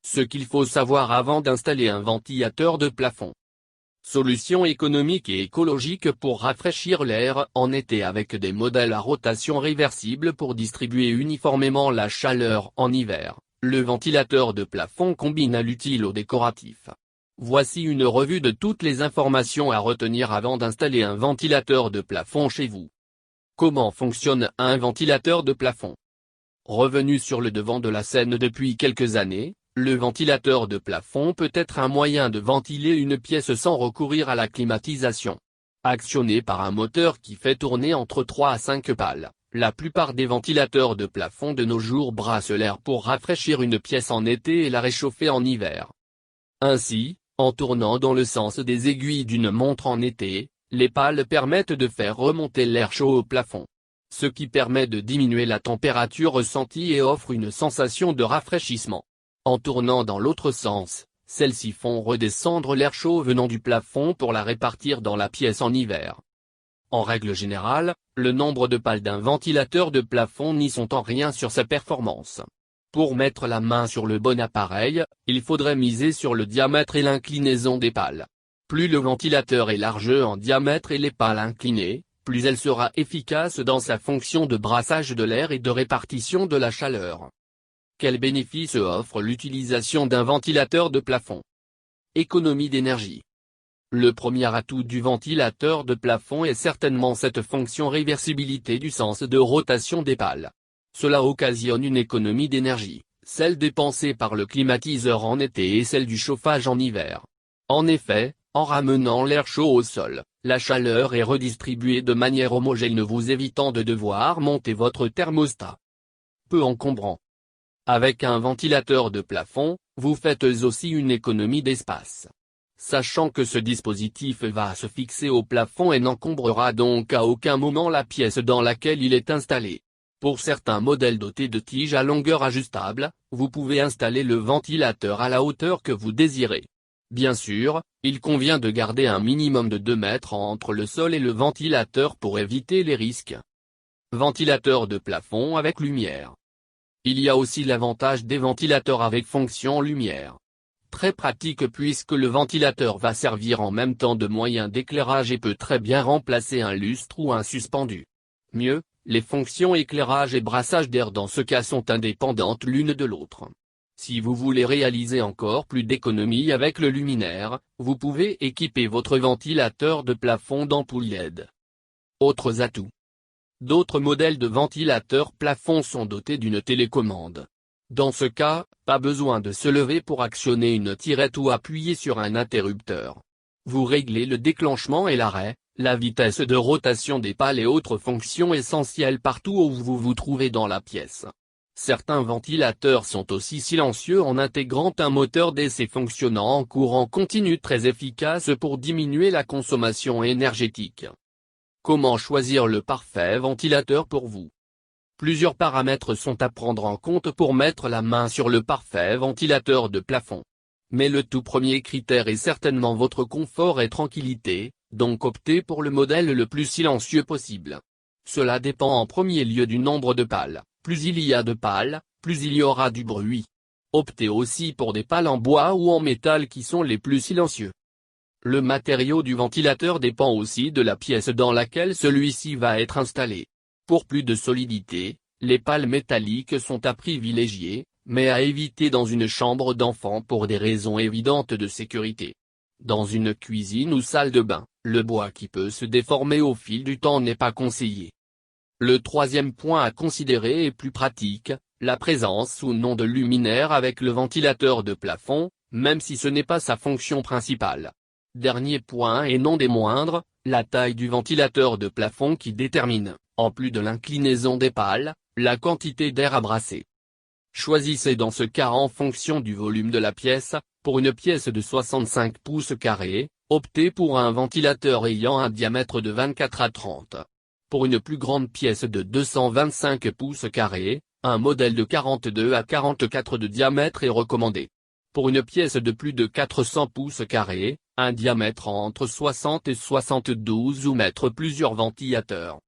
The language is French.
Ce qu'il faut savoir avant d'installer un ventilateur de plafond. Solution économique et écologique pour rafraîchir l'air en été avec des modèles à rotation réversible pour distribuer uniformément la chaleur en hiver. Le ventilateur de plafond combine à l'utile au décoratif. Voici une revue de toutes les informations à retenir avant d'installer un ventilateur de plafond chez vous. Comment fonctionne un ventilateur de plafond? Revenu sur le devant de la scène depuis quelques années, le ventilateur de plafond peut être un moyen de ventiler une pièce sans recourir à la climatisation. Actionné par un moteur qui fait tourner entre 3 à 5 pales, la plupart des ventilateurs de plafond de nos jours brassent l'air pour rafraîchir une pièce en été et la réchauffer en hiver. Ainsi, en tournant dans le sens des aiguilles d'une montre en été, les pales permettent de faire remonter l'air chaud au plafond. Ce qui permet de diminuer la température ressentie et offre une sensation de rafraîchissement. En tournant dans l'autre sens, celles-ci font redescendre l'air chaud venant du plafond pour la répartir dans la pièce en hiver. En règle générale, le nombre de pales d'un ventilateur de plafond n'y sont en rien sur sa performance. Pour mettre la main sur le bon appareil, il faudrait miser sur le diamètre et l'inclinaison des pales. Plus le ventilateur est large en diamètre et les pales inclinées, plus elle sera efficace dans sa fonction de brassage de l'air et de répartition de la chaleur. Quels bénéfices offre l'utilisation d'un ventilateur de plafond? Économie d'énergie. Le premier atout du ventilateur de plafond est certainement cette fonction réversibilité du sens de rotation des pales. Cela occasionne une économie d'énergie, celle dépensée par le climatiseur en été et celle du chauffage en hiver. En effet, en ramenant l'air chaud au sol, la chaleur est redistribuée de manière homogène vous évitant de devoir monter votre thermostat. Peu encombrant. Avec un ventilateur de plafond, vous faites aussi une économie d'espace. Sachant que ce dispositif va se fixer au plafond et n'encombrera donc à aucun moment la pièce dans laquelle il est installé. Pour certains modèles dotés de tiges à longueur ajustable, vous pouvez installer le ventilateur à la hauteur que vous désirez. Bien sûr, il convient de garder un minimum de 2 mètres entre le sol et le ventilateur pour éviter les risques. Ventilateur de plafond avec lumière. Il y a aussi l'avantage des ventilateurs avec fonction lumière. Très pratique puisque le ventilateur va servir en même temps de moyen d'éclairage et peut très bien remplacer un lustre ou un suspendu. Mieux, les fonctions éclairage et brassage d'air dans ce cas sont indépendantes l'une de l'autre. Si vous voulez réaliser encore plus d'économies avec le luminaire, vous pouvez équiper votre ventilateur de plafond d'ampoules LED. Autres atouts. D'autres modèles de ventilateurs plafond sont dotés d'une télécommande. Dans ce cas, pas besoin de se lever pour actionner une tirette ou appuyer sur un interrupteur. Vous réglez le déclenchement et l'arrêt, la vitesse de rotation des pales et autres fonctions essentielles partout où vous vous trouvez dans la pièce. Certains ventilateurs sont aussi silencieux en intégrant un moteur d'essai fonctionnant en courant continu très efficace pour diminuer la consommation énergétique. Comment choisir le parfait ventilateur pour vous? Plusieurs paramètres sont à prendre en compte pour mettre la main sur le parfait ventilateur de plafond. Mais le tout premier critère est certainement votre confort et tranquillité, donc optez pour le modèle le plus silencieux possible. Cela dépend en premier lieu du nombre de pales. Plus il y a de pales, plus il y aura du bruit. Optez aussi pour des pales en bois ou en métal qui sont les plus silencieux. Le matériau du ventilateur dépend aussi de la pièce dans laquelle celui-ci va être installé. Pour plus de solidité, les pales métalliques sont à privilégier, mais à éviter dans une chambre d'enfant pour des raisons évidentes de sécurité. Dans une cuisine ou salle de bain, le bois qui peut se déformer au fil du temps n'est pas conseillé. Le troisième point à considérer est plus pratique, la présence ou non de luminaire avec le ventilateur de plafond, même si ce n'est pas sa fonction principale. Dernier point et non des moindres, la taille du ventilateur de plafond qui détermine, en plus de l'inclinaison des pales, la quantité d'air à brasser. Choisissez dans ce cas en fonction du volume de la pièce. Pour une pièce de 65 pouces carrés, optez pour un ventilateur ayant un diamètre de 24 à 30. Pour une plus grande pièce de 225 pouces carrés, un modèle de 42 à 44 de diamètre est recommandé. Pour une pièce de plus de 400 pouces carrés, un diamètre entre 60 et 72 ou mettre plusieurs ventilateurs.